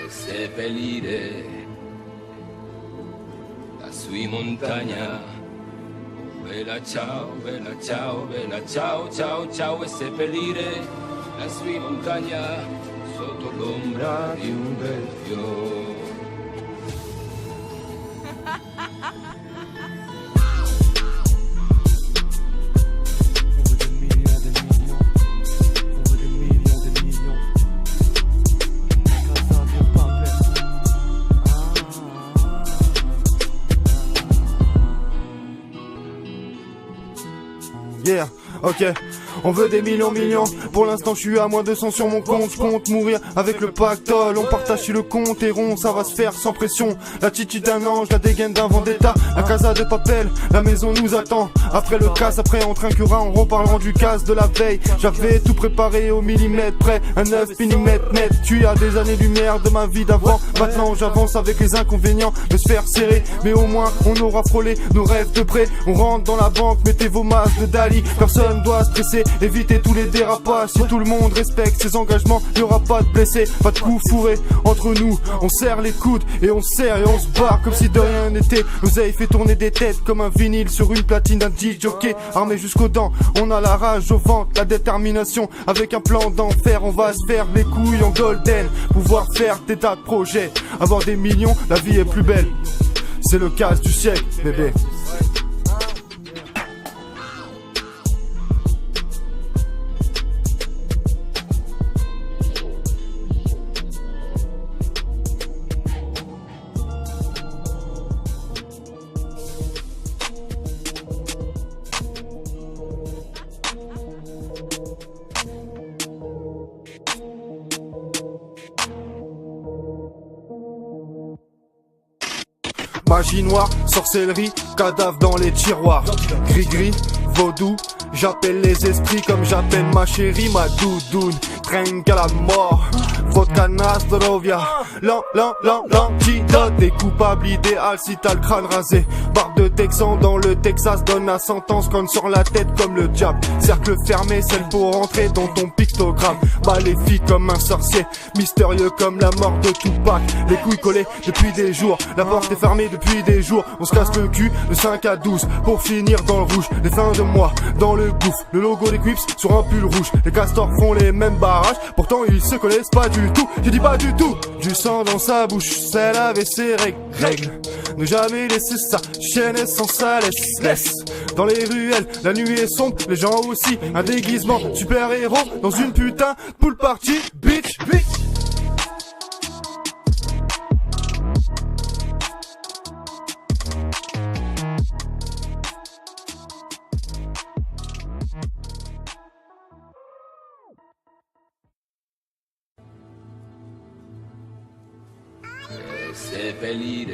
seppellire la sua montagna. Bella ciao, bella ciao, bella ciao, ciao, ciao, e seppellire la sua montagna sotto l'ombra di un bel fiore. Yeah, ok, on veut des millions, pour l'instant je suis à moins 200 sur mon compte, je compte mourir avec le pactole, on partage sur le compte et rond, ça va se faire sans pression, l'attitude d'un ange, la dégaine d'un vendetta, la casa de papel, la maison nous attend, après le casse, après on trinquera en reparlant du casse de la veille, j'avais tout préparé au millimètre près, un 9 mm net, tu as des années-lumière de ma vie d'avant, maintenant j'avance avec les inconvénients de se faire serrer, mais au moins on aura frôlé nos rêves de près, on rentre dans la banque, mettez vos masques de Dali, personne doit stresser, évitez tous les dérapages, si tout le monde respecte ses engagements, il n'y aura pas de blessés, pas de coups fourrés, entre nous, on serre les coudes et on serre et on se barre comme si de rien n'était, l'oseille fait tourner des têtes comme un vinyle sur une platine d'un DJ, armé jusqu'aux dents, on a la rage au ventre, la détermination, avec un plan d'enfer, on va se faire les couilles en golden, pouvoir faire des tas de projets, avoir des millions, la vie est plus belle, c'est le casse du siècle, bébé. Magie noire, sorcellerie, cadavre dans les tiroirs. Gris-gris, vaudou, j'appelle les esprits comme j'appelle ma chérie, ma doudoune. Trinque à la mort, vodka Nastrovia. L'antidote des coupables idéal si t'as le crâne rasé. Barbe de Texan dans le Texas donne la sentence conne sur la tête comme le diable. Cercle fermé, celle pour rentrer dans ton pictogramme. Maléfique comme un sorcier, mystérieux comme la mort de Tupac. Les couilles collées depuis des jours, la porte est fermée depuis des jours. On se casse le cul de 5 à 12 pour finir dans le rouge. Les fins de mois dans le gouffre, le logo des Quips sur un pull rouge. Les castors font les mêmes barrages, pourtant ils se connaissent pas du tout. J'ai dit pas du tout. Du sang dans sa bouche, celle avait ses règles. Ne jamais laisser sa chaîne sans sa laisse. Dans les ruelles, la nuit est sombre, les gens aussi. Un déguisement super-héros dans une putain de pool party, bitch. Seppellire